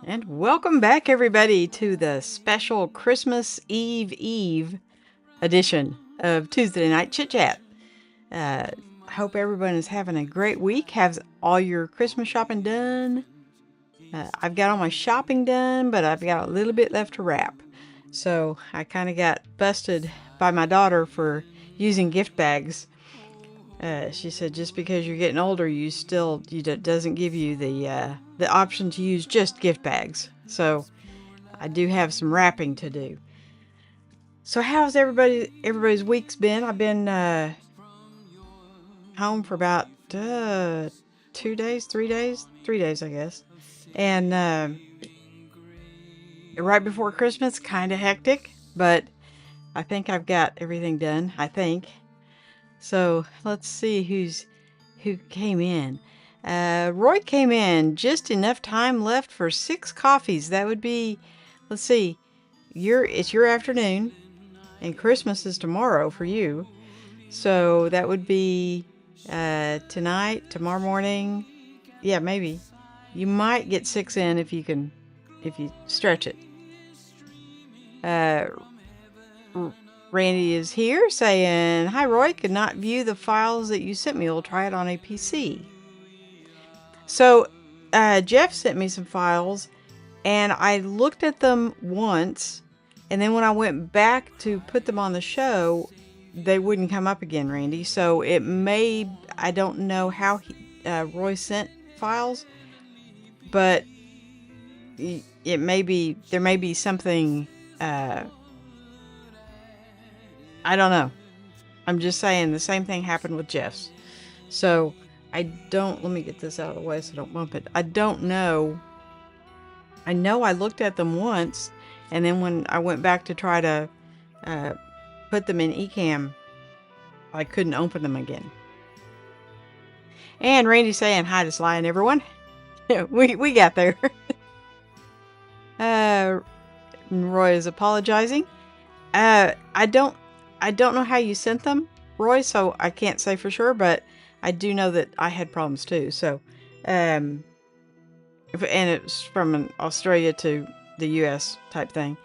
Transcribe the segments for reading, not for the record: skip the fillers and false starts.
And welcome back, everybody, to the special Christmas Eve edition of Tuesday Night Chit Chat. I hope everyone is having a great week. Has all your Christmas shopping done? I've got all my shopping done, but I've got a little bit left to wrap. So I kind of got busted by my daughter for using gift bags. She said just because you're getting older, doesn't give you the option to use just gift bags. So I do have some wrapping to do. So how's everybody's week's been? I've been home for about 2 days, 3 days, I guess. And right before Christmas, kind of hectic, but I think I've got everything done. I think. So let's see who came in. Roy came in, just enough time left for 6 coffees. That would be, let's see, it's your afternoon, and Christmas is tomorrow for you. So that would be tonight, tomorrow morning. Yeah, maybe. You might get 6 in if you stretch it. Randy is here saying, "Hi Roy, could not view the files that you sent me. We'll try it on a PC." So Jeff sent me some files, and I looked at them once, and then when I went back to put them on the show, they wouldn't come up again, Randy. So I don't know how Roy sent files, but there may be something, I don't know. I'm just saying the same thing happened with Jeff's. So let me get this out of the way so I don't bump it. I don't know. I know I looked at them once, and then when I went back to try to put them in Ecamm, I couldn't open them again. And Randy's saying hi to Sly and everyone. we got there. Roy is apologizing. I don't know how you sent them, Roy, so I can't say for sure, but I do know that I had problems too. So, and it's from an Australia to the US type thing.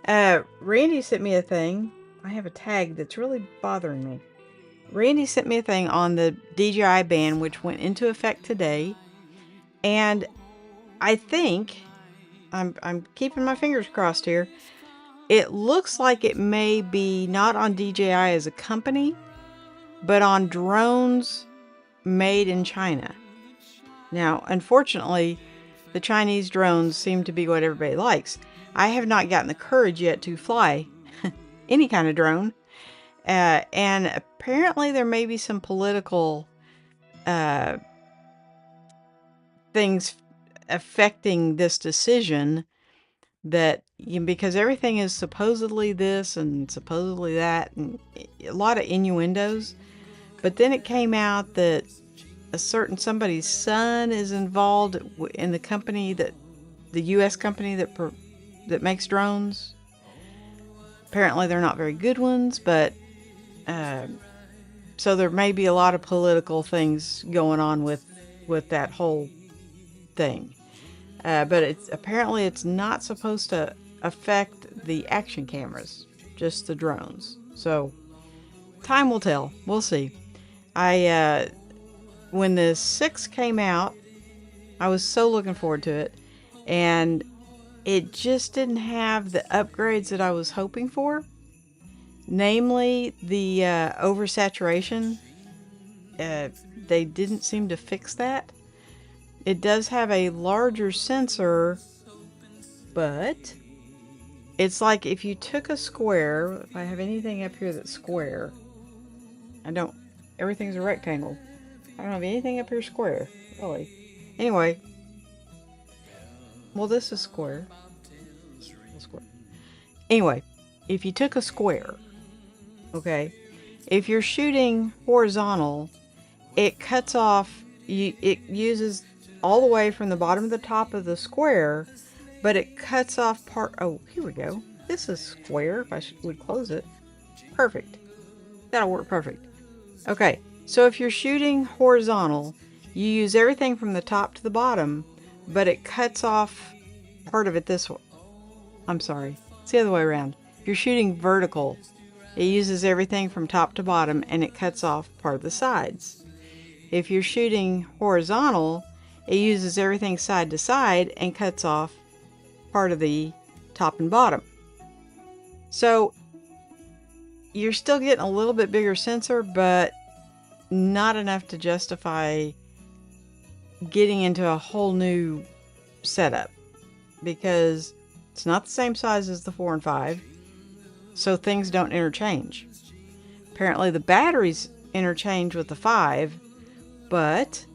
Randy sent me a thing. I have a tag that's really bothering me. Randy sent me a thing on the DJI ban, which went into effect today. And I think, I'm keeping my fingers crossed here, it looks like it may be not on DJI as a company, but on drones made in China. Now, unfortunately, the Chinese drones seem to be what everybody likes. I have not gotten the courage yet to fly any kind of drone. And apparently there may be some political things affecting this decision, that because everything is supposedly this and supposedly that, and a lot of innuendos. But then it came out that somebody's son is involved in the company, the U.S. company that makes drones. Apparently they're not very good ones, but so there may be a lot of political things going on with that whole thing. But it's not supposed to affect the action cameras, just the drones. So time will tell. We'll see. When the 6 came out, I was so looking forward to it, and it just didn't have the upgrades that I was hoping for. Namely, the oversaturation. They didn't seem to fix that. It does have a larger sensor, but it's like if you took a square, if I have anything up here that's square, everything's a rectangle. I don't have anything up here square, really. Anyway, well, this is square. Anyway, if you took a square, okay, if you're shooting horizontal, it cuts off, it uses all the way from the bottom to the top of the square, but it cuts off oh, here we go. This is square. If I would close it. Perfect. That'll work perfect. Okay, so if you're shooting horizontal, you use everything from the top to the bottom, but it cuts off part of it this way. I'm sorry. It's the other way around. If you're shooting vertical, it uses everything from top to bottom and it cuts off part of the sides. If you're shooting horizontal, it uses everything side to side and cuts off part of the top and bottom. So you're still getting a little bit bigger sensor, but not enough to justify getting into a whole new setup, because it's not the same size as the 4 and 5, so things don't interchange. Apparently the batteries interchange with the 5, but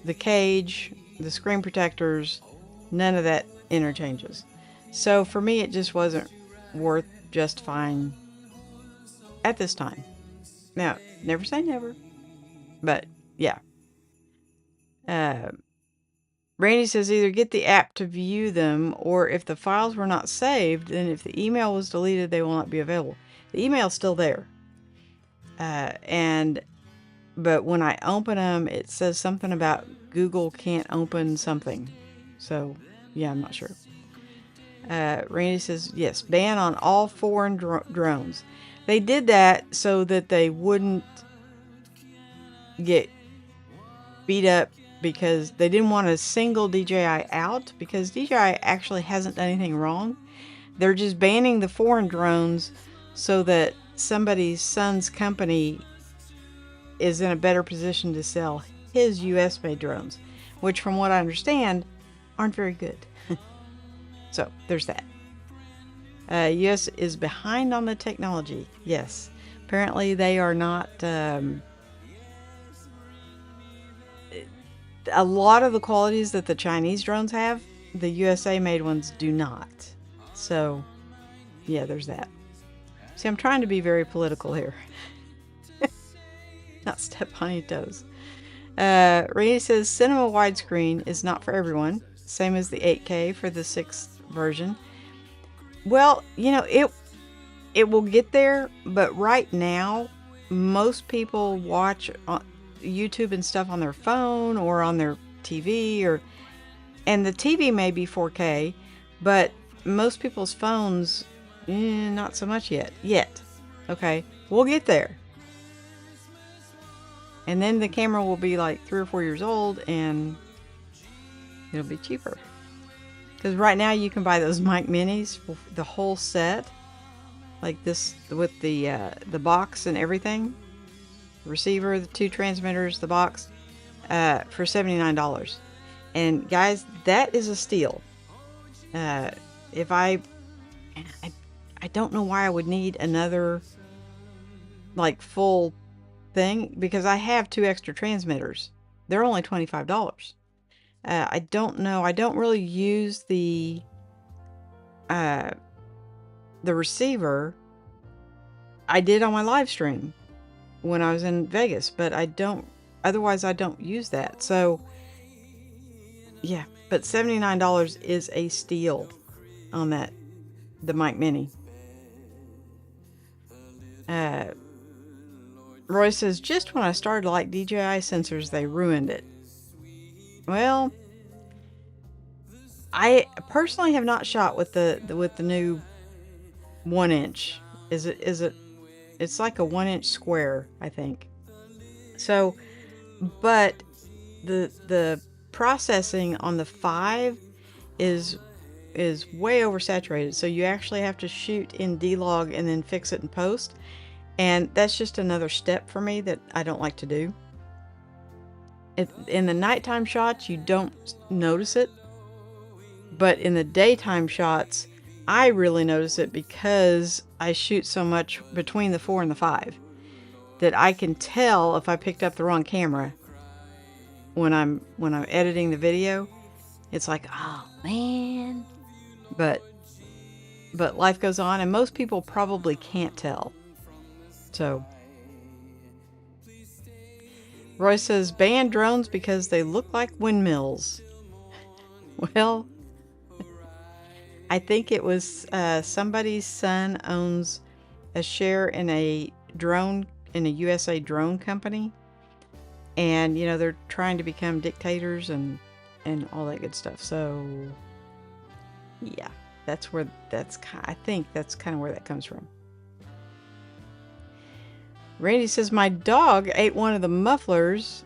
the cage, the screen protectors, none of that interchanges. So for me, it just wasn't worth justifying at this time. Now, never say never, but yeah. Randy says either get the app to view them, or if the files were not saved, then if the email was deleted, they will not be available. The email's still there. But when I open them, it says something about Google can't open something. So, yeah, I'm not sure. Randy says, yes, ban on all foreign drones. They did that so that they wouldn't get beat up, because they didn't want to single DJI out, because DJI actually hasn't done anything wrong. They're just banning the foreign drones so that somebody's son's company is in a better position to sell his US-made drones, which from what I understand aren't very good. So there's that. US is behind on the technology. Yes, apparently they are not. A lot of the qualities that the Chinese drones have, the USA made ones do not. So yeah, there's that. See, I'm trying to be very political here. Not step on your toes. Randy says cinema widescreen is not for everyone. Same as the 8K for the 6th version. Well, you know, it will get there, but right now most people watch YouTube and stuff on their phone or on their TV, and the TV may be 4K, but most people's phones, not so much yet. Okay, we'll get there. And then the camera will be like 3 or 4 years old and it'll be cheaper. Because right now you can buy those mic minis, for the whole set, like this, with the box and everything, receiver, the 2 transmitters, the box, for $79. And guys, that is a steal. If I don't know why I would need another like full thing, because I have 2 extra transmitters. They're only $25. I don't know. I don't really use the receiver. I did on my live stream when I was in Vegas, but otherwise I don't use that. So yeah, but $79 is a steal on the mic mini. Roy says, just when I started to like DJI sensors, they ruined it. Well, I personally have not shot with the new 1-inch. It's like a 1-inch square, I think. So, but the processing on the 5 is way oversaturated. So you actually have to shoot in D-Log and then fix it in post. And that's just another step for me that I don't like to do. In the nighttime shots, you don't notice it. But in the daytime shots, I really notice it, because I shoot so much between the 4 and the 5 that I can tell if I picked up the wrong camera when I'm editing the video. It's like, oh man. But life goes on, and most people probably can't tell. So Roy says, ban drones because they look like windmills. Well, I think it was somebody's son owns a share in a USA drone company, and you know, they're trying to become dictators and all that good stuff. So Yeah, I think that's kind of where that comes from. Randy says, my dog ate one of the mufflers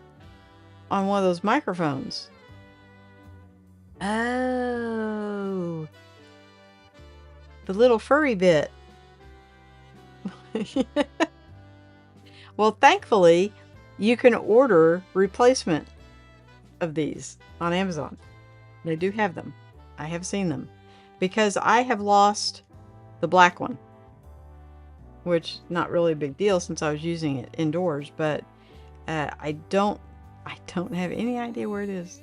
on one of those microphones. Oh, the little furry bit. Well, thankfully, you can order replacement of these on Amazon. They do have them. I have seen them. Because I have lost the black one. Which, not really a big deal since I was using it indoors. But I don't have any idea where it is.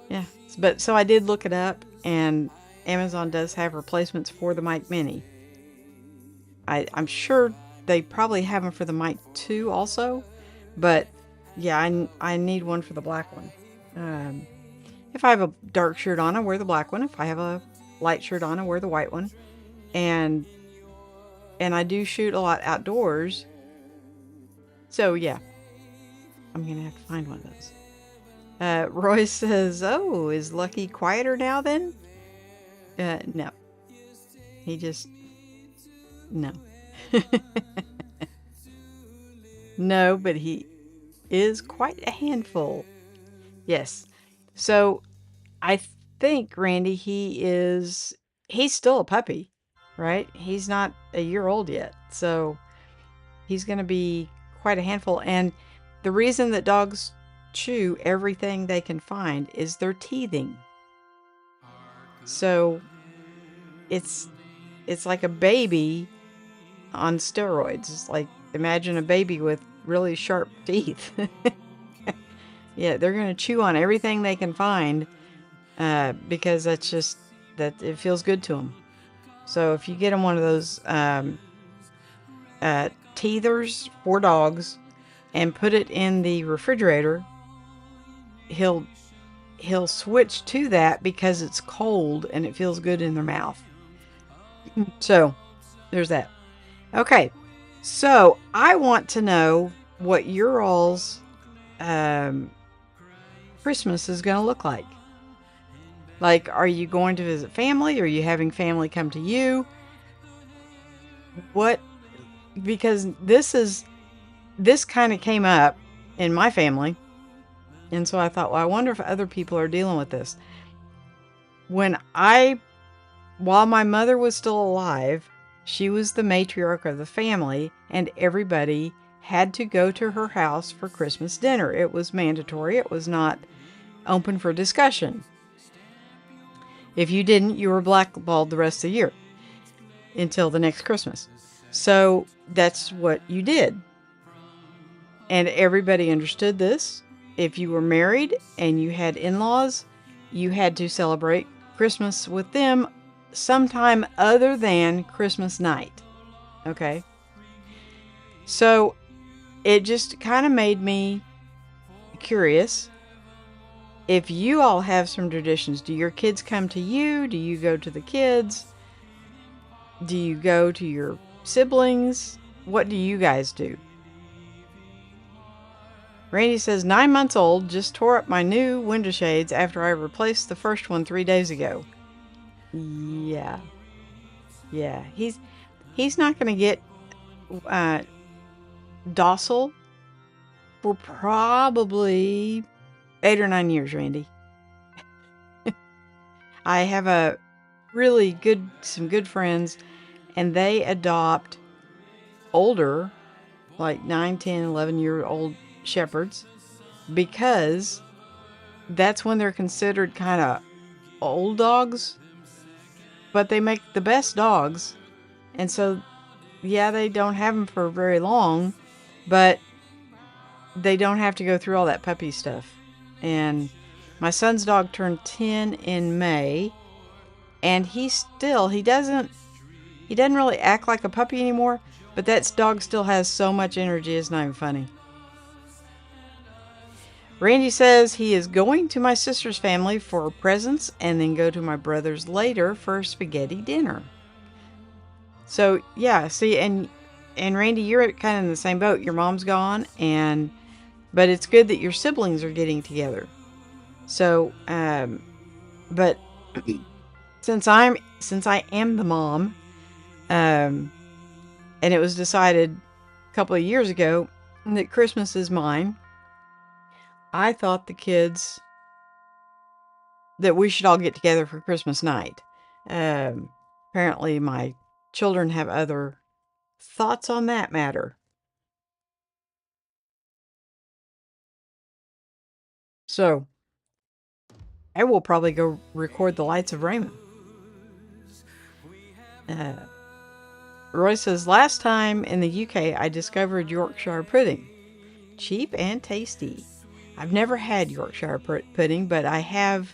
Yeah. But so I did look it up. And Amazon does have replacements for the Mic Mini. I'm sure they probably have them for the Mic 2 also, but yeah, I need one for the black one. If I have a dark shirt on, I wear the black one. If I have a light shirt on, I wear the white one. And I do shoot a lot outdoors. So yeah, I'm going to have to find one of those. Roy says, oh, is Lucky quieter now then? No. He just... No. No, but he is quite a handful. Yes. So I think, Randy, he's still a puppy, right? He's not a year old yet. So he's going to be quite a handful. And the reason that dogs chew everything they can find is they're teething. So it's like a baby on steroids. It's like, imagine a baby with really sharp teeth. Yeah, they're going to chew on everything they can find because that it feels good to them. So if you get them one of those teethers for dogs and put it in the refrigerator, he'll switch to that because it's cold and it feels good in their mouth. So there's that. Okay, so I want to know what your all's Christmas is going to look like. Like, are you going to visit family? Are you having family come to you? Because this kind of came up in my family. And so I thought, well, I wonder if other people are dealing with this. While my mother was still alive, she was the matriarch of the family, and everybody had to go to her house for Christmas dinner. It was mandatory. It was not open for discussion. If you didn't, you were blackballed the rest of the year until the next Christmas. So that's what you did. And everybody understood this. If you were married and you had in-laws, you had to celebrate Christmas with them sometime other than Christmas night. Okay? So it just kind of made me curious. If you all have some traditions, do your kids come to you? Do you go to the kids? Do you go to your siblings? What do you guys do? Randy says, 9 months old, just tore up my new window shades after I replaced the first one 3 days ago. Yeah. Yeah. He's not going to get docile for probably 8 or 9 years, Randy. I have some good friends, and they adopt older, like 9, 10, 11-year-old shepherds, because that's when they're considered kind of old dogs, but they make the best dogs. And so, yeah, they don't have them for very long, but they don't have to go through all that puppy stuff. And my son's dog turned 10 in May, and he doesn't really act like a puppy anymore, but that dog still has so much energy, it's not even funny. Randy says he is going to my sister's family for presents and then go to my brother's later for spaghetti dinner. So, yeah, see, and Randy, you're kind of in the same boat. Your mom's gone, but it's good that your siblings are getting together. So, but since I am the mom, and it was decided a couple of years ago that Christmas is mine, I thought that we should all get together for Christmas night. Apparently, my children have other thoughts on that matter. So, I will probably go record the Lights of Raymond. Roy says, last time in the UK, I discovered Yorkshire pudding. Cheap and tasty. I've never had Yorkshire pudding, but I have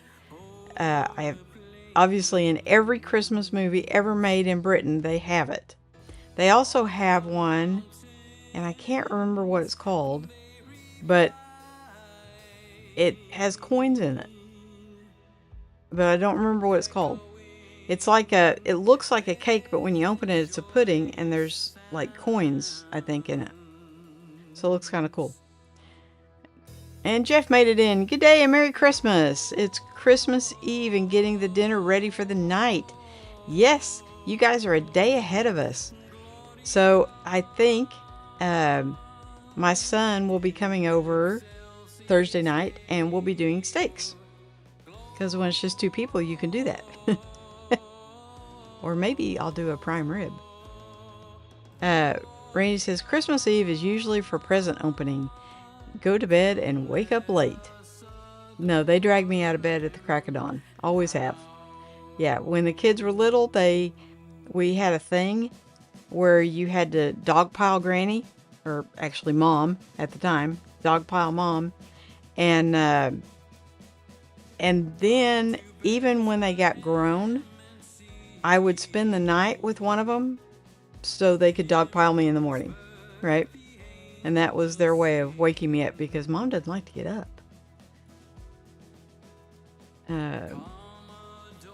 obviously in every Christmas movie ever made in Britain, they have it. They also have one, and I can't remember what it's called, but it has coins in it. But I don't remember what it's called. It looks like a cake, but when you open it, it's a pudding, and there's like coins, I think, in it. So it looks kind of cool. And Jeff made it in. Good day and Merry Christmas. It's Christmas Eve and getting the dinner ready for the night. Yes, you guys are a day ahead of us. So I think my son will be coming over Thursday night and we'll be doing steaks. Because when it's just two people, you can do that. Or maybe I'll do a prime rib. Randy says, Christmas Eve is usually for present opening. Go to bed and wake up late. No, they drag me out of bed at the crack of dawn. Always have. Yeah, when the kids were little, we had a thing where you had to dogpile Granny, or actually Mom at the time, dogpile Mom, and then even when they got grown, I would spend the night with one of them so they could dogpile me in the morning, right? And that was their way of waking me up because Mom doesn't like to get up.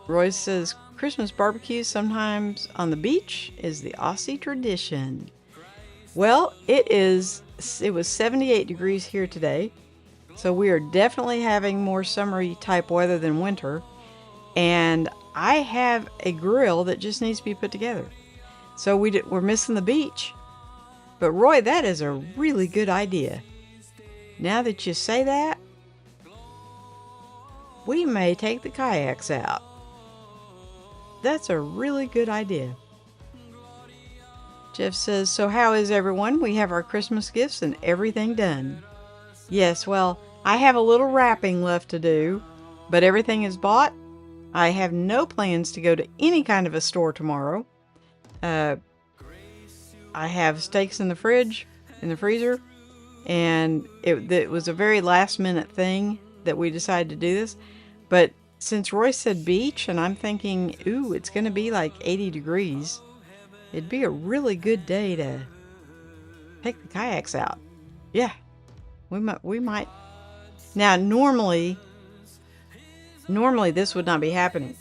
Roy says, Christmas barbecue sometimes on the beach is the Aussie tradition. Well, it was 78 degrees here today. So we are definitely having more summery type weather than winter. And I have a grill that just needs to be put together. So we're missing the beach. But Roy, that is a really good idea. Now that you say that, we may take the kayaks out. That's a really good idea. Jeff says, so how is everyone? We have our Christmas gifts and everything done. Yes, well, I have a little wrapping left to do, but everything is bought. I have no plans to go to any kind of a store tomorrow. I have steaks in the freezer, and it was a very last minute thing that we decided to do this. But since Roy said beach, and I'm thinking, ooh, it's going to be like 80 degrees, it'd be a really good day to take the kayaks out. Yeah, we might. Now, normally this would not be happening.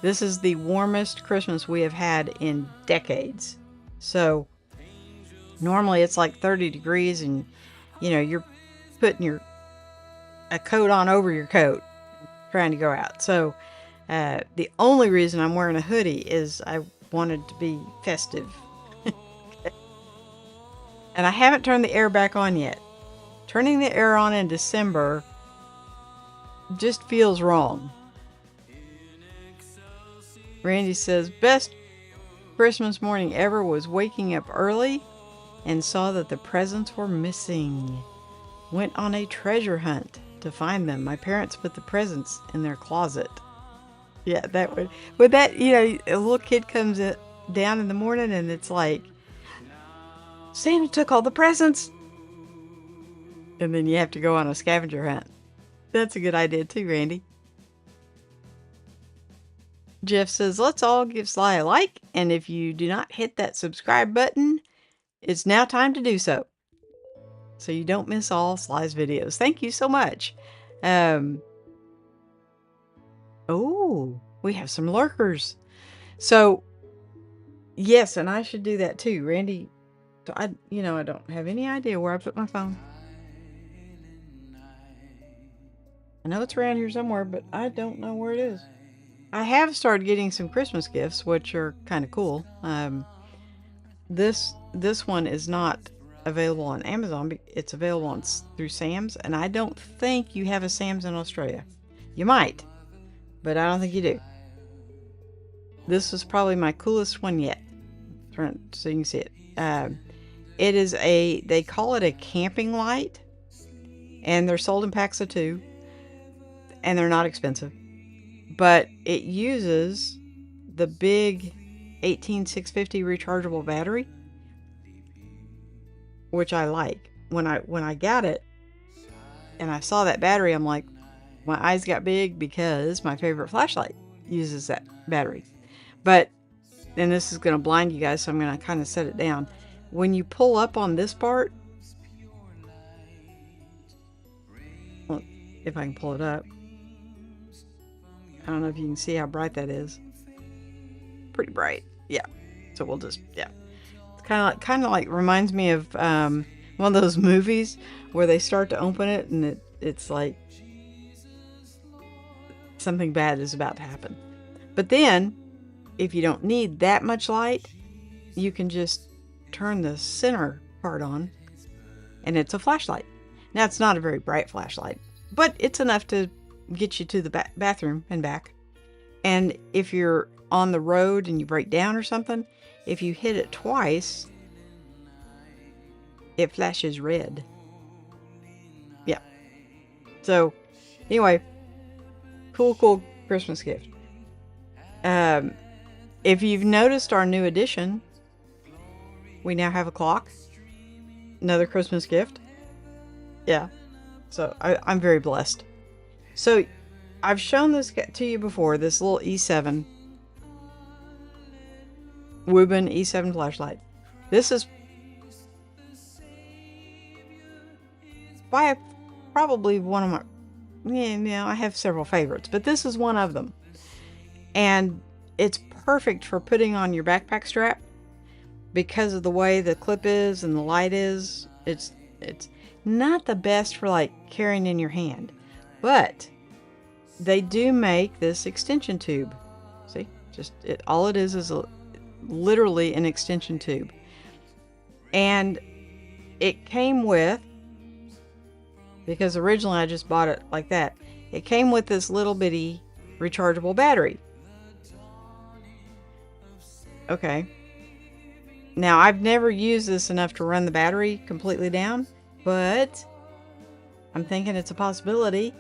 This is the warmest Christmas we have had in decades. So normally it's like 30 degrees and, you're putting a coat on over your coat, trying to go out. So the only reason I'm wearing a hoodie is I wanted to be festive. And I haven't turned the air back on yet. Turning the air on in December just feels wrong. Randy says, best Christmas morning ever was waking up early and saw that the presents were missing. Went on a treasure hunt to find them. My parents put the presents in their closet. Yeah, that would that, a little kid comes down in the morning and it's like, Santa took all the presents. And then you have to go on a scavenger hunt. That's a good idea too, Randy. Jeff says, let's all give Sly a like. And if you do not hit that subscribe button, it's now time to do so. So you don't miss all Sly's videos. Thank you so much. Oh, we have some lurkers. So, yes, and I should do that too. Randy, I don't have any idea where I put my phone. I know it's around here somewhere, but I don't know where it is. I have started getting some Christmas gifts, which are kind of cool. This one is not available on Amazon. It's available through Sam's, and I don't think you have a Sam's in Australia. You might, but I don't think you do. This is probably my coolest one yet. Turn so you can see it. It is they call it a camping light, and they're sold in packs of 2, and they're not expensive. But it uses the big 18650 rechargeable battery, which I like. When I got it and I saw that battery, I'm like, my eyes got big because my favorite flashlight uses that battery. But, and this is going to blind you guys, so I'm going to kind of set it down. When you pull up on this part, well, if I can pull it up, I don't know if you can see how bright that is. Pretty bright, yeah. So we'll just, yeah. It's kind of like reminds me of one of those movies where they start to open it and it's like something bad is about to happen. But then, if you don't need that much light, you can just turn the center part on, and it's a flashlight. Now, it's not a very bright flashlight, but it's enough to get you to the bathroom and back. And if you're on the road and you break down or something, if you hit it twice, it flashes red. Yeah. So, anyway, cool Christmas gift. If you've noticed our new addition, we now have a clock. Another Christmas gift. Yeah. So, I'm very blessed. So, I've shown this to you before, this little E7. Wubin E7 flashlight. This is probably one of my, I have several favorites, but this is one of them. And it's perfect for putting on your backpack strap because of the way the clip is and the light is. It's not the best for like carrying in your hand, but they do make this extension tube. See, all it is literally an extension tube. And it came with, because originally I just bought it like that, it came with this little bitty rechargeable battery. Okay. Now, I've never used this enough to run the battery completely down, but I'm thinking it's a possibility.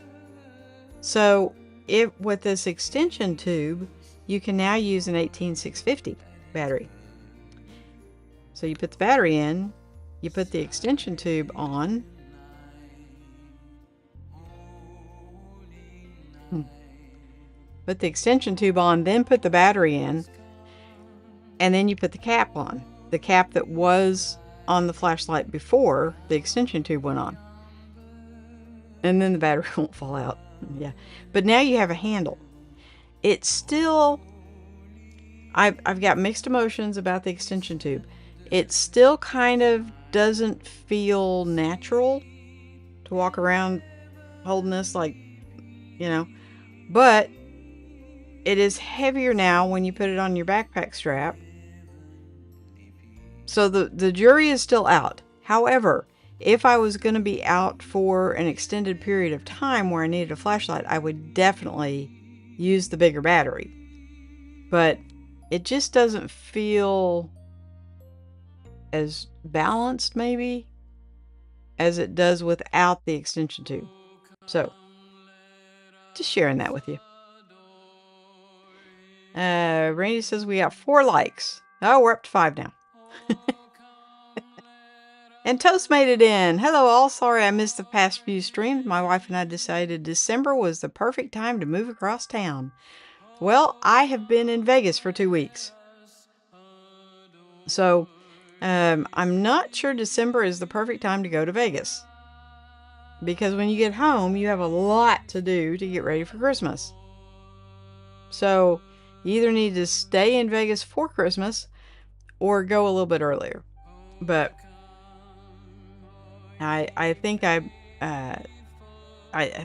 So, with this extension tube, you can now use an 18650 battery. So you put the battery in, you put the extension tube on. Put the extension tube on, then put the battery in, and then you put the cap on. The cap that was on the flashlight before the extension tube went on. And then the battery won't fall out. Yeah. But now you have a handle. It's still, I've got mixed emotions about the extension tube. It still kind of doesn't feel natural to walk around holding this, like, but it is heavier now when you put it on your backpack strap. So the jury is still out. However, if I was going to be out for an extended period of time where I needed a flashlight, I would definitely use the bigger battery. But it just doesn't feel as balanced, maybe, as it does without the extension tube. So, just sharing that with you. Randy says we got 4 likes. Oh, we're up to 5 now. And Toast made it in. Hello all. Sorry I missed the past few streams. My wife and I decided December was the perfect time to move across town. Well, I have been in Vegas for 2 weeks. So, I'm not sure December is the perfect time to go to Vegas. Because when you get home, you have a lot to do to get ready for Christmas. So, you either need to stay in Vegas for Christmas or go a little bit earlier. But I think I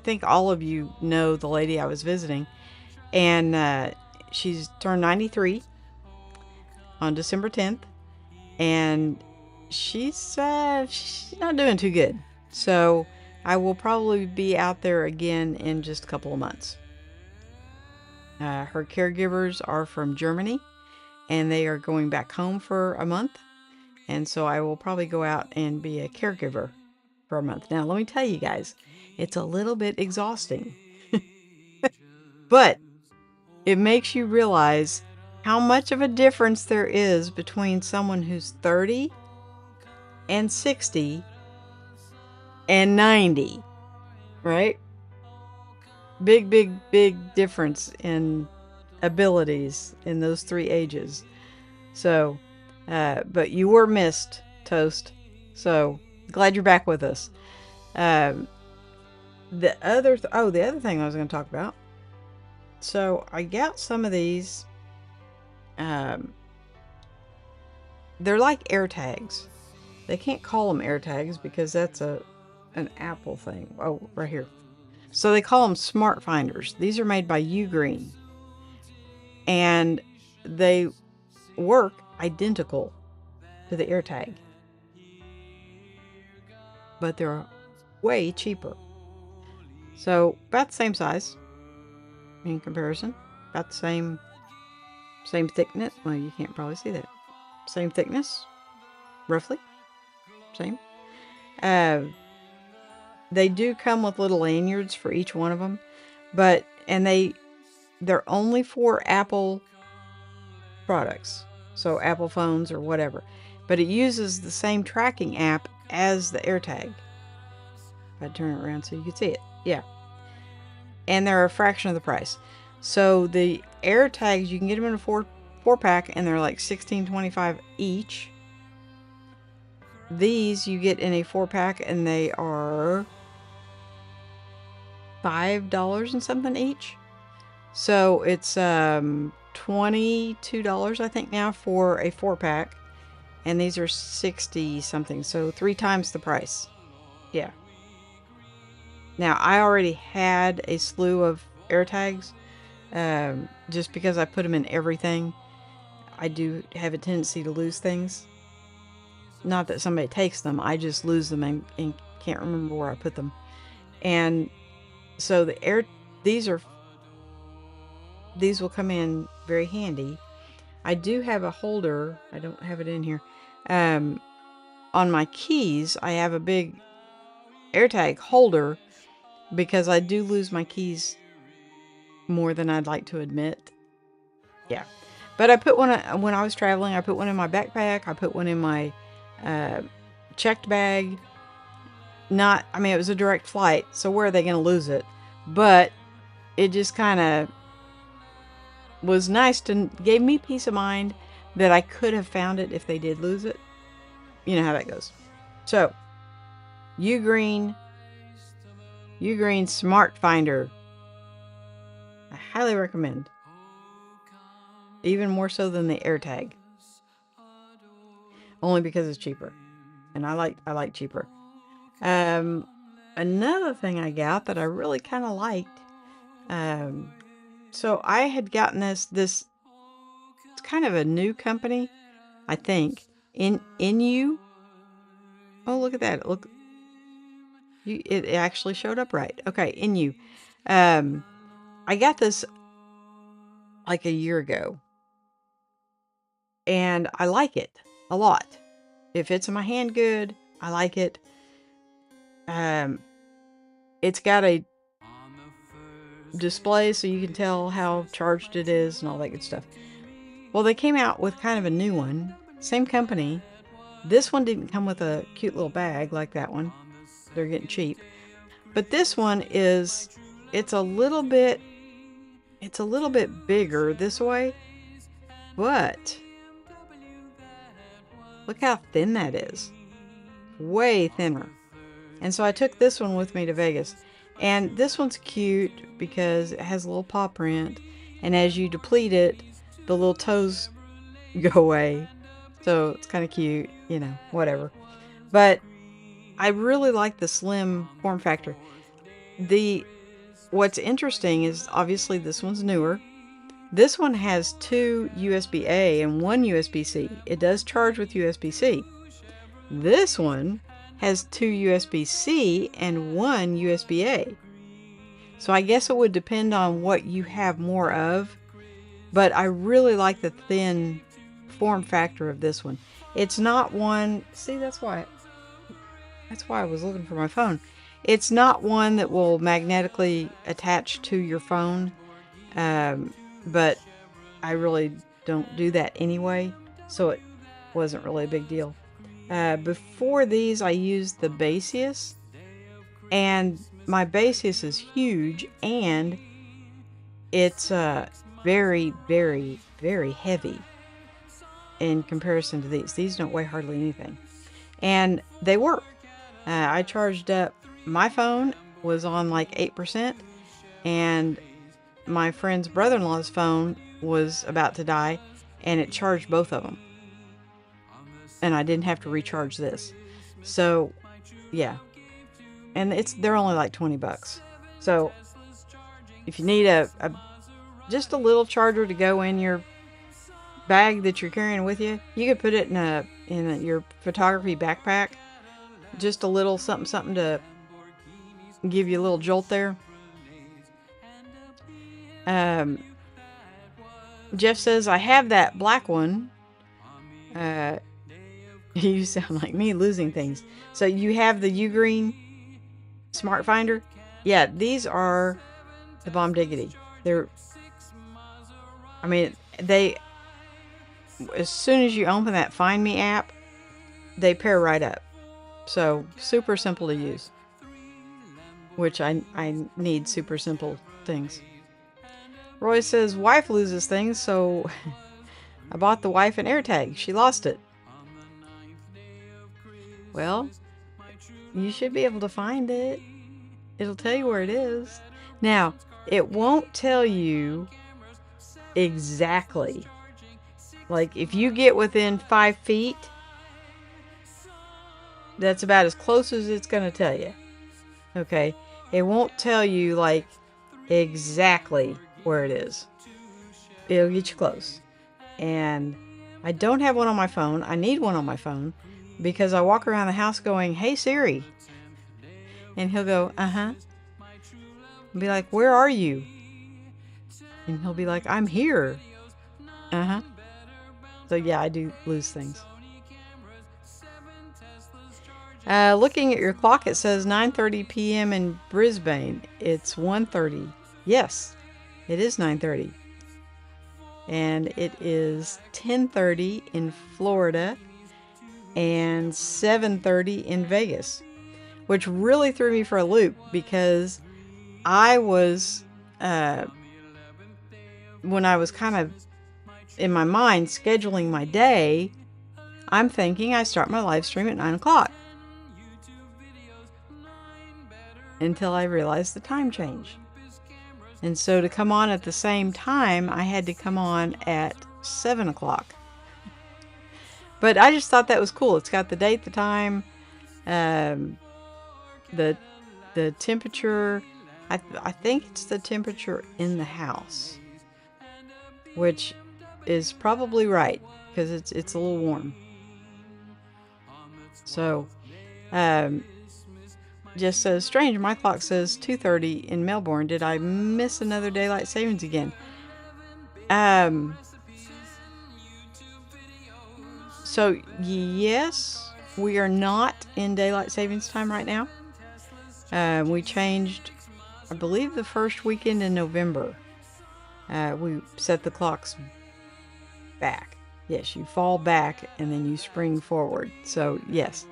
think all of you know the lady I was visiting. And she's turned 93 on December 10th, and she's not doing too good. So I will probably be out there again in just a couple of months. Her caregivers are from Germany, and they are going back home for a month. And so I will probably go out and be a caregiver for a month. Now, let me tell you guys, it's a little bit exhausting, but it makes you realize how much of a difference there is between someone who's 30 and 60 and 90, right? Big, big, big difference in abilities in those three ages. So, but you were missed, Toast. So, glad you're back with us. The other thing I was going to talk about. So, I got some of these. They're like air tags. They can't call them air tags because that's an Apple thing. Oh, right here. So they call them smart finders. These are made by Ugreen, and they work identical to the AirTag, but they're way cheaper. So about the same size in comparison, about the same thickness. Well, you can't probably see that. Same thickness, roughly, same. They do come with little lanyards for each one of them, and they're only for Apple products, so Apple phones or whatever. But it uses the same tracking app as the AirTag. If I turn it around so you can see it, yeah. And they're a fraction of the price. So the AirTags, you can get them in a four pack, and they're like $16.25 each. These you get in a 4-pack, and they are $5 and something each. So it's $22, I think, now for a 4-pack, and these are 60 something, so 3 times the price. Yeah. Now, I already had a slew of AirTags, just because I put them in everything. I do have a tendency to lose things. Not that somebody takes them, I just lose them and can't remember where I put them. And so these will come in very handy. I do have a holder. I don't have it in here. On my keys, I have a big AirTag holder because I do lose my keys more than I'd like to admit. Yeah. But I put one, when I was traveling, I put one in my backpack. I put one in my checked bag. It was a direct flight, so where are they going to lose it? But it just kind of was nice gave me peace of mind that I could have found it if they did lose it. You know how that goes. So, Ugreen Smart Finder. I highly recommend. Even more so than the AirTag. Only because it's cheaper. And I like cheaper. Another thing I got that I really kind of liked. So I had gotten this. It's kind of a new company, I think. Inu. Oh, look at that! Look, it actually showed up right. Okay, Inu. I got this like a year ago, and I like it a lot. It fits in my hand good. I like it. It's got a display so you can tell how charged it is and all that good stuff. Well, they came out with kind of a new one. Same company. This one didn't come with a cute little bag like that one. They're getting cheap. But this one it's a little bit bigger this way. But look how thin that is. Way thinner. And so I took this one with me to Vegas. And this one's cute because it has a little paw print. And as you deplete it, the little toes go away. So it's kind of cute, whatever. But I really like the slim form factor. what's interesting is obviously this one's newer. This one has 2 USB-A and 1 USB-C. It does charge with USB-C. This one has 2 USB-C and 1 USB-A. So I guess it would depend on what you have more of, but I really like the thin form factor of this one. It's not one, see, that's why I was looking for my phone. It's not one that will magnetically attach to your phone, but I really don't do that anyway, so it wasn't really a big deal. Before these, I used the Baseus, and my Baseus is huge, and it's very, very, very heavy in comparison to these. These don't weigh hardly anything, and they work. I charged up, my phone was on like 8%, and my friend's brother-in-law's phone was about to die, and it charged both of them. And I didn't have to recharge this. So, yeah. And they're only like $20. So, if you need just a little charger to go in your bag that you're carrying with you, you could put it in your photography backpack. Just a little something to give you a little jolt there. Jeff says, I have that black one. You sound like me losing things. So you have the Ugreen Smart Finder? Yeah, these are the bomb diggity. As soon as you open that Find Me app, they pair right up. So super simple to use. Which I need super simple things. Roy says, wife loses things, so I bought the wife an AirTag. She lost it. Well, you should be able to find it. It'll tell you where it is. Now, it won't tell you exactly. Like, if you get within 5 feet, that's about as close as it's going to tell you. Okay? It won't tell you, like, exactly where it is. It'll get you close. And I don't have one on my phone. I need one on my phone because I walk around the house going, hey Siri. And he'll go, uh-huh. I'll be like, where are you? And he'll be like, I'm here. Uh-huh. So yeah, I do lose things. Looking at your clock, it says 9:30 p.m. in Brisbane. It's 1:30. Yes, it is 9:30. And it is 10:30 in Florida and 7:30 in Vegas, which really threw me for a loop because I was, when I was kind of in my mind scheduling my day, I'm thinking I start my live stream at 9 o'clock. Until I realized the time change. And so to come on at the same time, I had to come on at 7 o'clock. But I just thought that was cool. It's got the date, the time, the temperature. I think it's the temperature in the house, which is probably right because it's a little warm. So, just says, strange, my clock says 2:30 in Melbourne. Did I miss another daylight savings again? So yes, we are not in daylight savings time right now. We changed, I believe, the first weekend in November. We set the clocks back. Yes, you fall back and then you spring forward. So yes.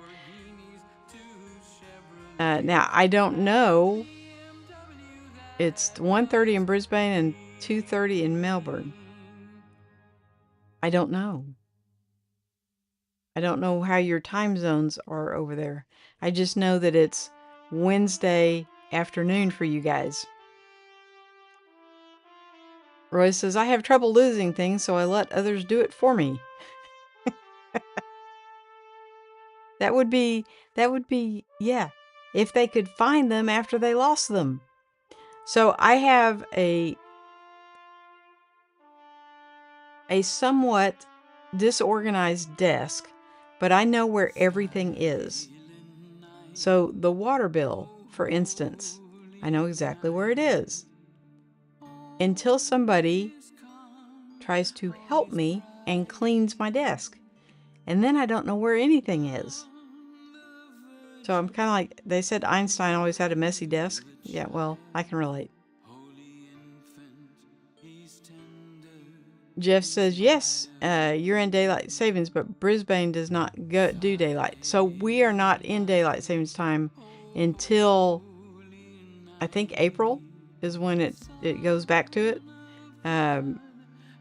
Now, I don't know. It's 1:30 in Brisbane and 2:30 in Melbourne. I don't know. I don't know how your time zones are over there. I just know that it's Wednesday afternoon for you guys. Roy says, I have trouble losing things, so I let others do it for me. That would be, yeah, if they could find them after they lost them. So I have a somewhat disorganized desk, but I know where everything is. So the water bill, for instance, I know exactly where it is. Until somebody tries to help me and cleans my desk. And then I don't know where anything is. So I'm kind of like, they said Einstein always had a messy desk. Yeah, well, I can relate. Jeff says, yes, you're in daylight savings, but Brisbane does not do daylight. So we are not in daylight savings time until, I think, April is when it goes back to it.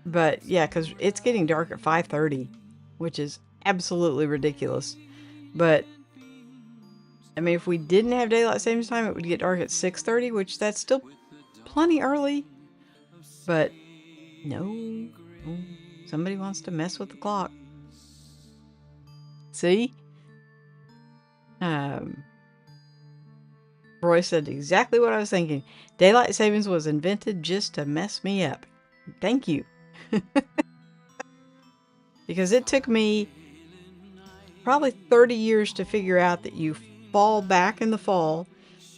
But yeah, because it's getting dark at 5:30, which is absolutely ridiculous. But I mean, if we didn't have daylight savings time, it would get dark at 6:30, which that's still plenty early. But no, somebody wants to mess with the clock. See? Roy said exactly what I was thinking. Daylight savings was invented just to mess me up. Thank you. Because it took me probably 30 years to figure out that you fall back in the fall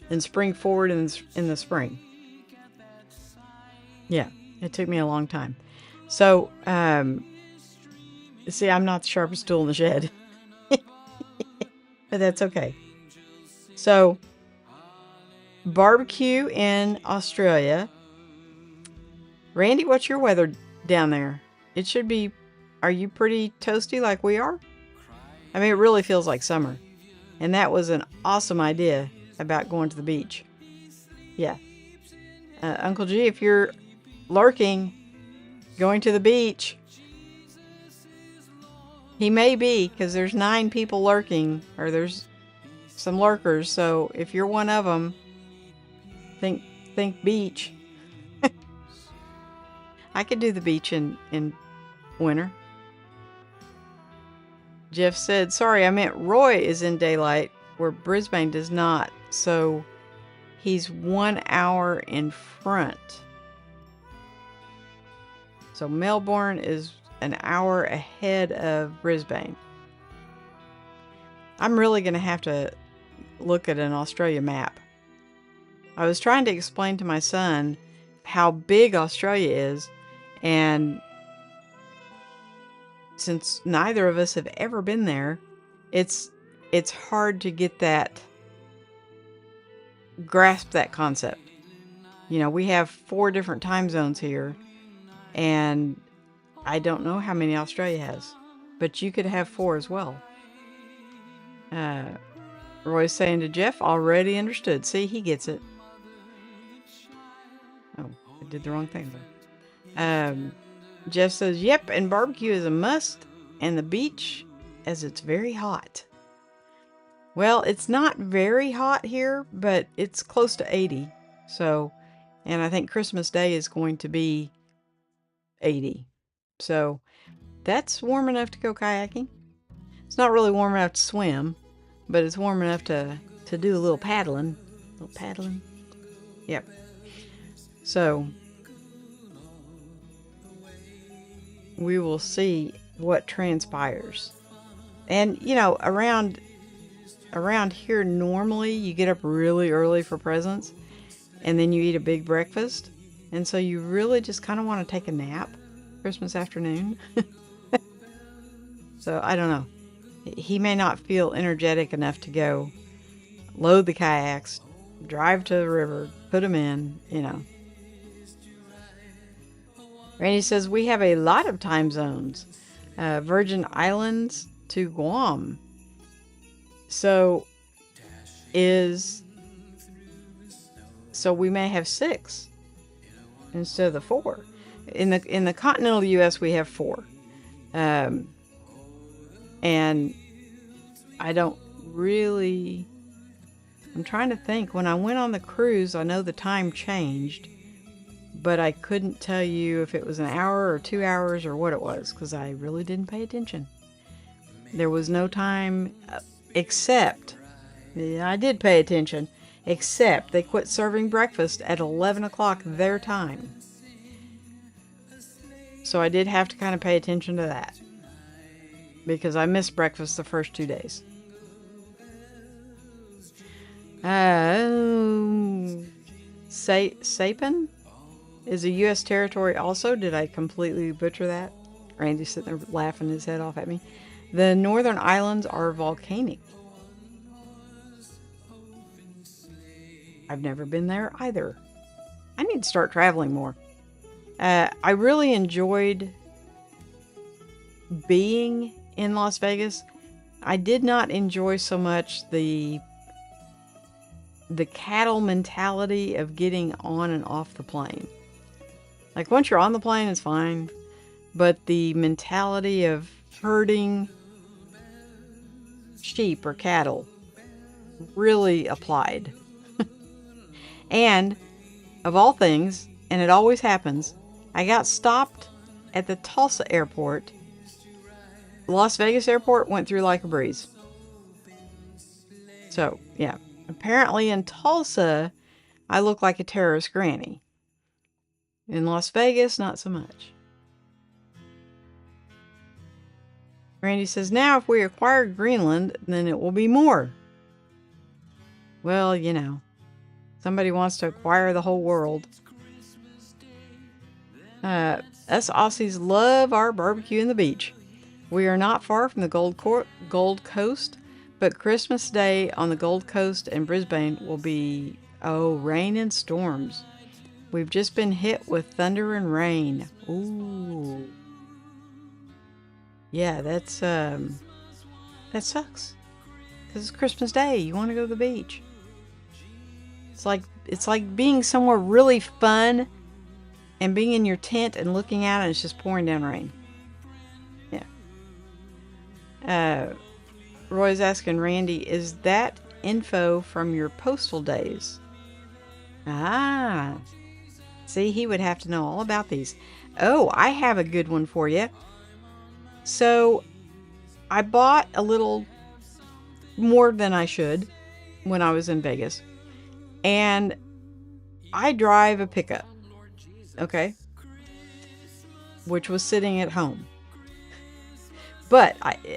and spring forward in the spring. Yeah, it took me a long time. So, see, I'm not the sharpest tool in the shed. But that's okay. So, barbecue in Australia. Randy, what's your weather down there? It should be, are you pretty toasty like we are? I mean, it really feels like summer. And that was an awesome idea about going to the beach. Yeah. Uncle G, if you're lurking, going to the beach, he may be, because there's 9 people lurking, or there's some lurkers. So if you're one of them, think beach. I could do the beach in winter. Jeff said, sorry, I meant Roy is in daylight where Brisbane does not. So he's 1 hour in front. So Melbourne is an hour ahead of Brisbane. I'm really going to have to look at an Australia map. I was trying to explain to my son how big Australia is, and since neither of us have ever been there, it's hard to get grasp that concept. You know, we have 4 different time zones here, and I don't know how many Australia has, but you could have 4 as well. Roy's saying to Jeff, already understood. See, he gets it. Oh, I did the wrong thing there. Jeff says, yep, and barbecue is a must, and the beach, as it's very hot. Well, it's not very hot here, but it's close to 80. So, and I think Christmas Day is going to be 80. So, that's warm enough to go kayaking. It's not really warm enough to swim, but it's warm enough to do a little paddling. Yep. So, we will see what transpires. And, you know, around here, normally you get up really early for presents, and then you eat a big breakfast. And so you really just kind of want to take a nap Christmas afternoon. So I don't know. He may not feel energetic enough to go load the kayaks, drive to the river, put them in, you know. Randy says, we have a lot of time zones. Virgin Islands to Guam. So we may have 6 instead of the 4. In the continental U.S. we have 4. And I don't really, I'm trying to think. When I went on the cruise, I know the time changed, but I couldn't tell you if it was an hour or 2 hours or what it was, because I really didn't pay attention. There was no time, except I did pay attention. except they quit serving breakfast at 11 o'clock their time. So I did have to kind of pay attention to that, because I missed breakfast the first 2 days. Sapin is a U.S. territory also. Did I completely butcher that? Randy's sitting there laughing his head off at me. The Northern Islands are volcanic. I've never been there either. I need to start traveling more. I really enjoyed being in Las Vegas. I did not enjoy so much the cattle mentality of getting on and off the plane. Like, once you're on the plane, it's fine. But the mentality of herding sheep or cattle really applied. And, of all things, and it always happens, I got stopped at the Tulsa airport. Las Vegas airport went through like a breeze. So, yeah. Apparently in Tulsa, I look like a terrorist granny. In Las Vegas, not so much. Randy says, now if we acquire Greenland, then it will be more. Well, you know, somebody wants to acquire the whole world. Us Aussies love our barbecue and the beach. We are not far from the Gold Coast, but Christmas Day on the Gold Coast and Brisbane will be, rain and storms. We've just been hit with thunder and rain. Ooh. Yeah, that sucks. Because it's Christmas Day. You want to go to the beach. It's like being somewhere really fun and being in your tent and looking out and it's just pouring down rain. Yeah. Roy's asking Randy, is that info from your postal days? Ah. See, he would have to know all about these. Oh, I have a good one for you. So, I bought a little more than I should when I was in Vegas. And I drive a pickup. Okay? Which was sitting at home. But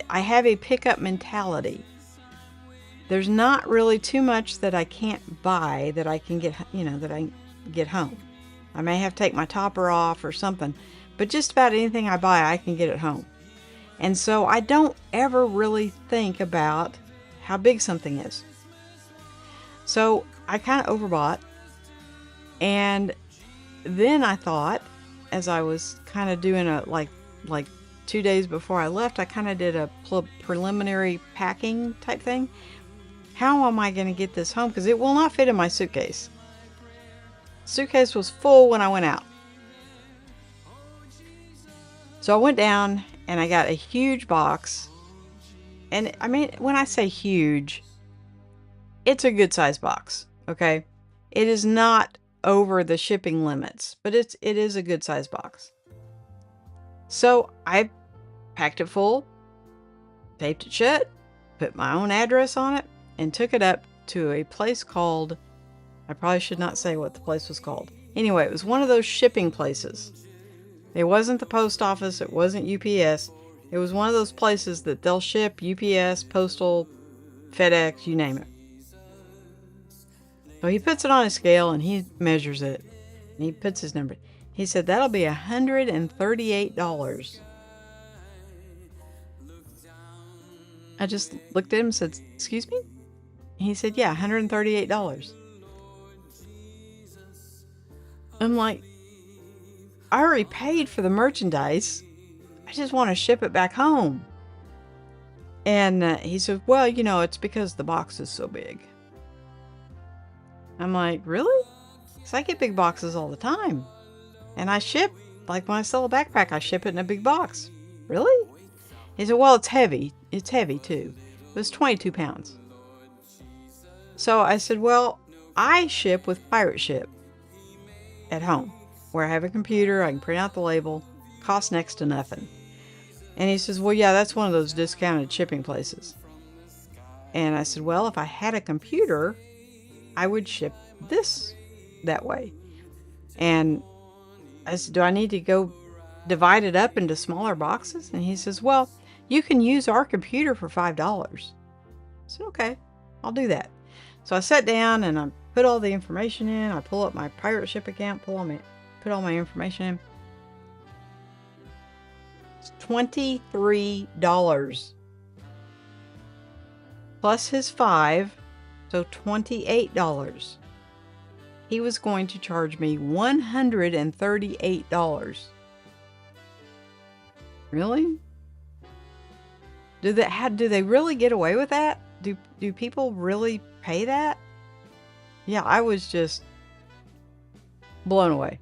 I have a pickup mentality. There's not really too much that I can't buy that I can get, that I get home. I may have to take my topper off or something, but just about anything I buy, I can get at home. And so I don't ever really think about how big something is. So I kind of overbought. And then I thought, as I was kind of doing a, like 2 days before I left, I kind of did a preliminary packing type thing. How am I going to get this home? Because it will not fit in my suitcase. Suitcase was full when I went out. So I went down and I got a huge box. And I mean, when I say huge, it's a good size box. Okay. It is not over the shipping limits, but it is a good size box. So I packed it full, taped it shut, put my own address on it, and took it up to a place called, I probably should not say what the place was called. Anyway, it was one of those shipping places. It wasn't the post office. It wasn't UPS. It was one of those places that they'll ship UPS, Postal, FedEx, you name it. So he puts it on a scale and he measures it. And he puts his number. He said, that'll be $138. I just looked at him and said, excuse me? He said, yeah, $138. I'm like, I already paid for the merchandise. I just want to ship it back home. And he said, well, it's because the box is so big. I'm like, really? Because I get big boxes all the time. And I ship, like when I sell a backpack, I ship it in a big box. Really? He said, well, it's heavy. It's heavy too. It was 22 pounds. So I said, well, I ship with Pirate Ship at home, where I have a computer, I can print out the label, costs next to nothing. And he says, well, yeah, that's one of those discounted shipping places. And I said, well, if I had a computer, I would ship this that way. And I said, do I need to go divide it up into smaller boxes? And he says, well, you can use our computer for $5. I said, okay, I'll do that. So I sat down and I put all the information in. I pull up my pirate ship account, put all my information in. It's $23 plus his $5, so $28. He was going to charge me $138. Really? Do they really get away with that? Do people really pay that? Yeah, I was just blown away.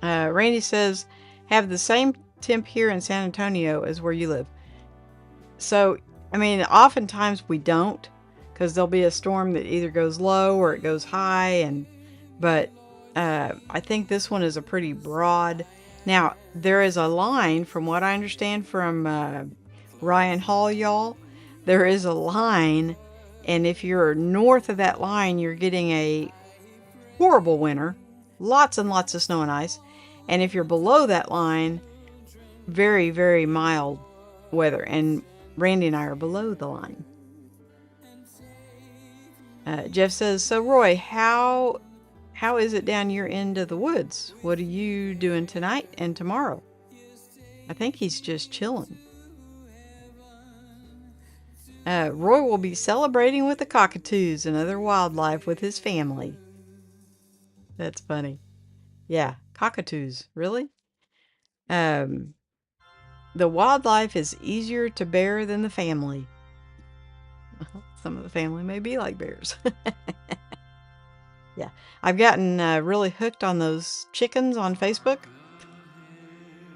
Randy says, have the same temp here in San Antonio as where you live. So, I mean, oftentimes we don't, because there'll be a storm that either goes low or it goes high. But I think this one is a pretty broad. Now, there is a line, from what I understand from Ryan Hall, y'all. There is a line, and if you're north of that line, you're getting a horrible winter. Lots and lots of snow and ice. And if you're below that line, very, very mild weather. And Randy and I are below the line. Jeff says, so Roy, how is it down your end of the woods? What are you doing tonight and tomorrow? I think he's just chilling. Roy will be celebrating with the cockatoos and other wildlife with his family. That's funny. Yeah, cockatoos, really? The wildlife is easier to bear than the family. Some of the family may be like bears. Yeah, I've gotten really hooked on those chickens on Facebook.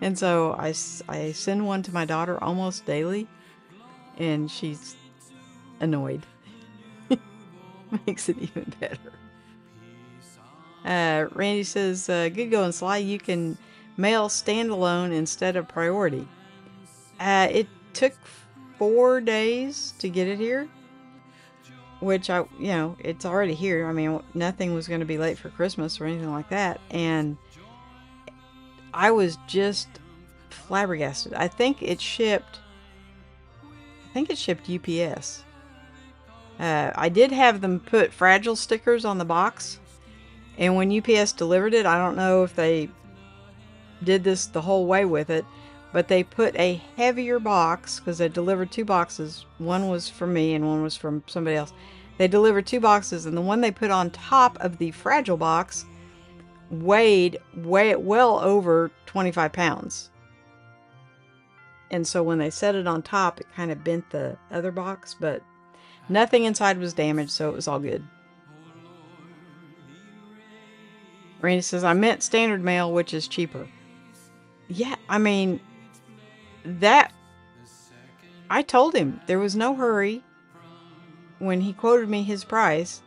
And so I send one to my daughter almost daily. And she's annoyed. Makes it even better. Randy says, good going, Sly. You can mail standalone instead of priority. It took 4 days to get it here. Which it's already here. I mean, nothing was going to be late for Christmas or anything like that. And I was just flabbergasted. I think it shipped UPS. I did have them put fragile stickers on the box. And when UPS delivered it, I don't know if they did this the whole way with it, but they put a heavier box, because they delivered 2 boxes. One was from me and one was from somebody else. They delivered 2 boxes, and the one they put on top of the fragile box weighed well over 25 pounds. And so when they set it on top, it kind of bent the other box, but nothing inside was damaged, so it was all good. Randy says, I meant standard mail, which is cheaper. Yeah, I mean, I told him there was no hurry. When he quoted me his price,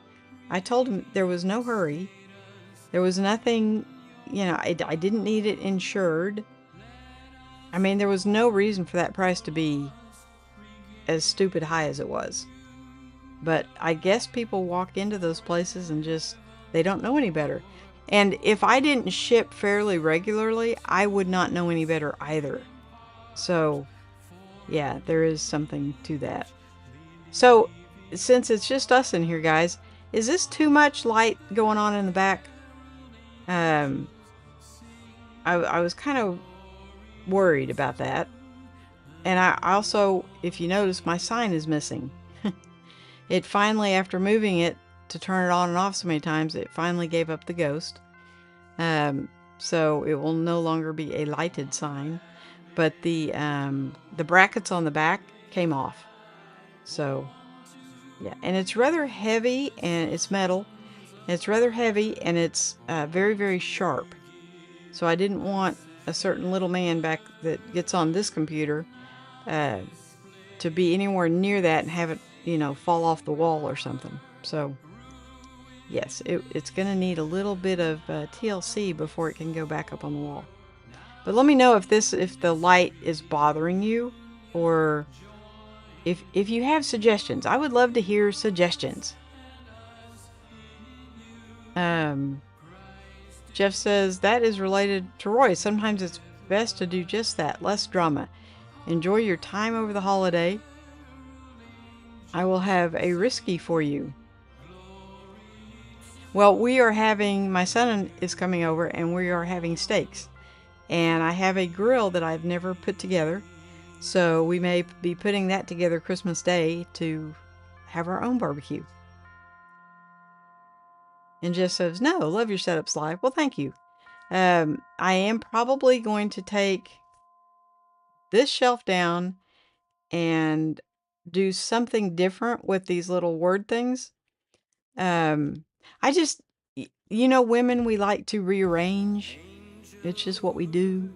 I told him there was no hurry. There was nothing, I didn't need it insured. I mean, there was no reason for that price to be as stupid high as it was. But I guess people walk into those places and they don't know any better. And if I didn't ship fairly regularly, I would not know any better either. So, yeah, there is something to that. So, since it's just us in here, guys, is this too much light going on in the back? I was kind of worried about that. And I also, if you notice, my sign is missing. It finally, after moving it to turn it on and off so many times, it finally gave up the ghost. So it will no longer be a lighted sign, but the brackets on the back came off. So yeah, and it's rather heavy, and it's metal. It's rather heavy, and it's very, very sharp. So I didn't want a certain little man back that gets on this computer to be anywhere near that and have it, fall off the wall or something. So yes, it's going to need a little bit of TLC before it can go back up on the wall. But let me know if the light is bothering you, or if you have suggestions. I would love to hear suggestions. Jeff says that is related to Roy. Sometimes it's best to do just that. Less drama. Enjoy your time over the holiday. I will have a risky for you. Well, my son is coming over and we are having steaks. And I have a grill that I've never put together. So we may be putting that together Christmas Day to have our own barbecue. And Jess says, no, love your setup, Sly. Well, thank you. I am probably going to take this shelf down and do something different with these little word things. I just, women, we like to rearrange. It's just what we do.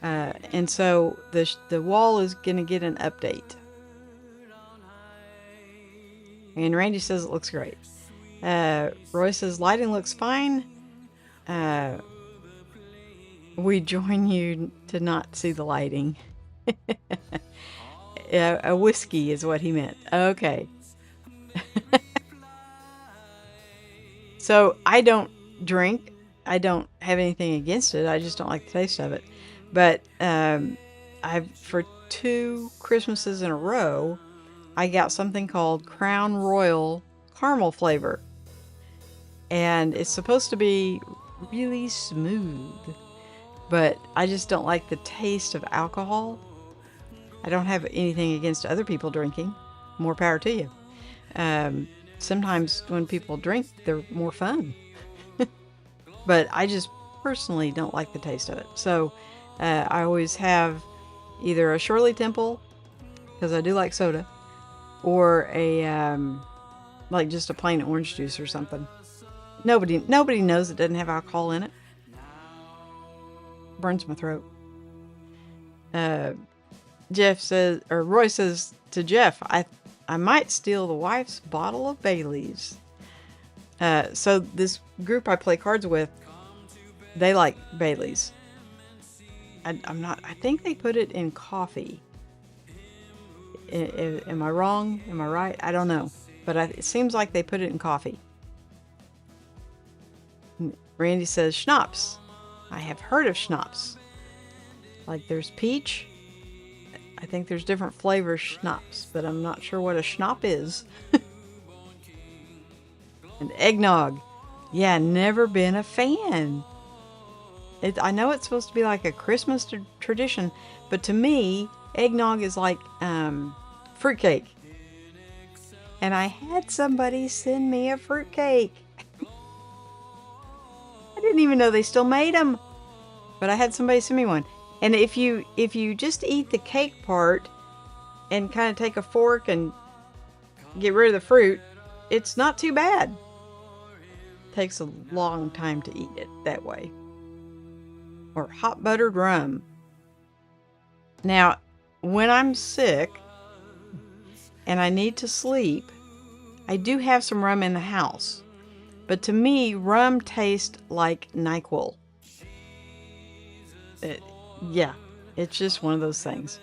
And so the wall is going to get an update. And Randy says it looks great. Roy says lighting looks fine. We join you to not see the lighting. A whiskey is what he meant. Okay. So I don't drink. I don't have anything against it. I just don't like the taste of it. But for 2 Christmases in a row, I got something called Crown Royal caramel flavor. And it's supposed to be really smooth. But I just don't like the taste of alcohol. I don't have anything against other people drinking. More power to you. Sometimes when people drink, they're more fun. But I just personally don't like the taste of it. So I always have either a Shirley Temple, because I do like soda, or a like just a plain orange juice or something. Nobody knows it doesn't have alcohol in it. Burns my throat. Roy says to Jeff, I might steal the wife's bottle of Bailey's. So this group I play cards with, they like Bailey's. I think they put it in coffee. Am I wrong? Am I right? I don't know. But it seems like they put it in coffee. Randy says schnapps. I have heard of schnapps. Like there's peach. I think there's different flavor schnapps, but I'm not sure what a schnapp is. And eggnog. Yeah, never been a fan. I know it's supposed to be like a Christmas tradition, but to me, eggnog is like fruitcake. And I had somebody send me a fruitcake. I didn't even know they still made them. But I had somebody send me one. And if you just eat the cake part and kind of take a fork and get rid of the fruit, it's not too bad. Takes a long time to eat it that way. Or hot buttered rum. Now, when I'm sick and I need to sleep, I do have some rum in the house. But to me, rum tastes like NyQuil. Yeah, it's just one of those things.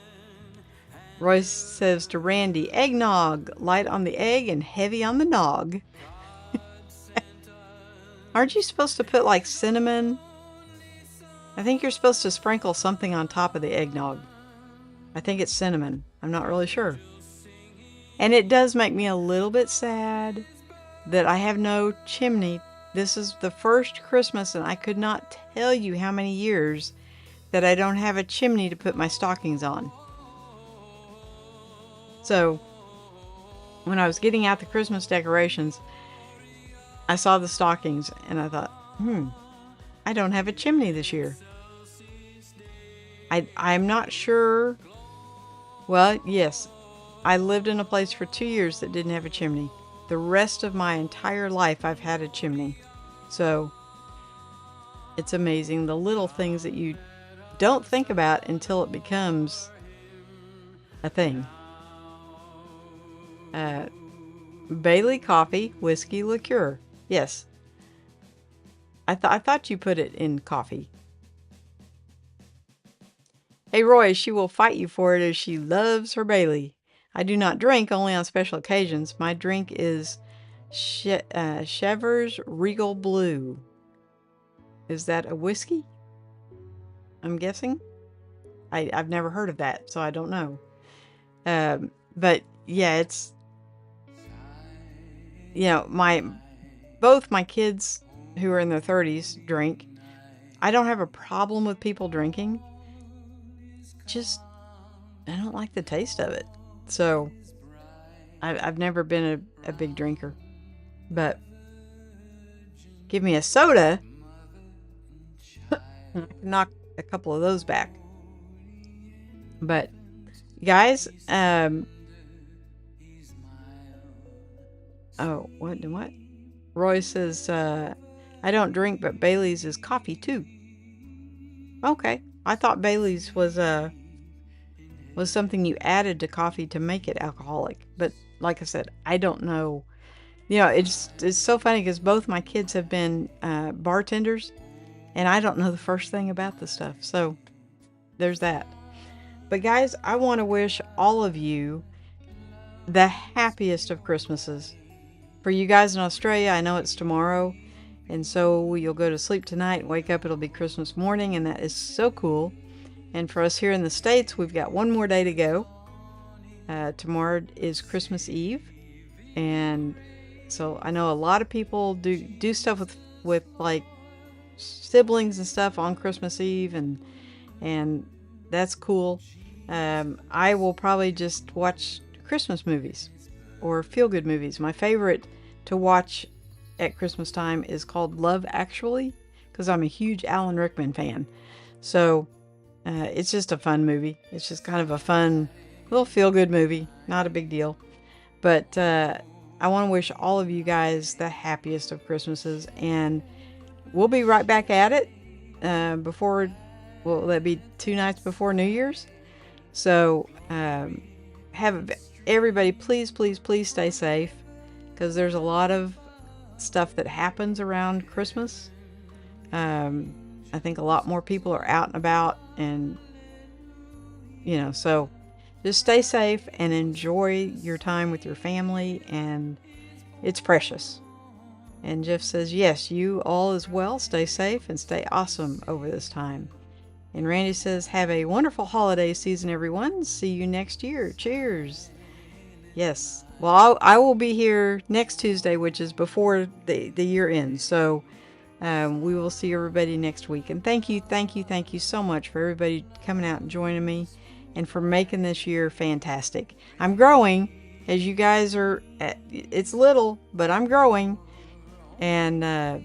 Royce says to Randy, eggnog, light on the egg and heavy on the nog. Aren't you supposed to put like cinnamon? I think you're supposed to sprinkle something on top of the eggnog. I think it's cinnamon. I'm not really sure. And it does make me a little bit sad that I have no chimney. This is the first Christmas, and I could not tell you how many years that I don't have a chimney to put my stockings on. So, when I was getting out the Christmas decorations, I saw the stockings, and I thought, I don't have a chimney this year. I'm not sure. Well, yes, I lived in a place for 2 years that didn't have a chimney. The rest of my entire life, I've had a chimney. So, it's amazing the little things that you don't think about until it becomes a thing. Bailey coffee, whiskey, liqueur. Yes. I thought you put it in coffee. Hey Roy, she will fight you for it as she loves her Bailey. I do not drink, only on special occasions. My drink is Chevers Regal Blue. Is that a whiskey? I'm guessing. I've never heard of that, so I don't know. But yeah, it's, both my kids who are in their 30s drink. I don't have a problem with people drinking. Just, I don't like the taste of it. So, I've never been a big drinker. But, give me a soda, I can knock a couple of those back. But, guys, oh, what? Roy says, I don't drink, but Bailey's is coffee too. Okay. I thought Bailey's was something you added to coffee to make it alcoholic. But like I said, I don't know. It's so funny because both my kids have been bartenders, and I don't know the first thing about the stuff. So there's that. But guys, I want to wish all of you the happiest of Christmases. For you guys in Australia, I know it's tomorrow, and so you'll go to sleep tonight and wake up, it'll be Christmas morning, and that is so cool. And for us here in the States, we've got one more day to go. Tomorrow is Christmas Eve, and so I know a lot of people do stuff with like siblings and stuff on Christmas Eve, and that's cool. I will probably just watch Christmas movies or feel-good movies. My favorite to watch at Christmas time is called Love Actually, because I'm a huge Alan Rickman fan. So it's just a fun movie. It's just kind of a fun little feel-good movie. Not a big deal. But I want to wish all of you guys the happiest of Christmases. And we'll be right back at it that'd be 2 nights before New Year's. So everybody, please, please, please stay safe, because there's a lot of stuff that happens around Christmas. I think a lot more people are out and about, and so just stay safe and enjoy your time with your family, and it's precious. And Jeff says, yes, you all as well. Stay safe and stay awesome over this time. And Randy says, have a wonderful holiday season, everyone. See you next year. Cheers. Yes. Well, I will be here next Tuesday, which is before the year ends. So we will see everybody next week. And thank you so much for everybody coming out and joining me, and for making this year fantastic. I'm growing, as you guys are. It's little, but I'm growing. And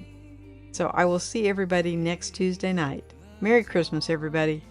so I will see everybody next Tuesday night. Merry Christmas, everybody.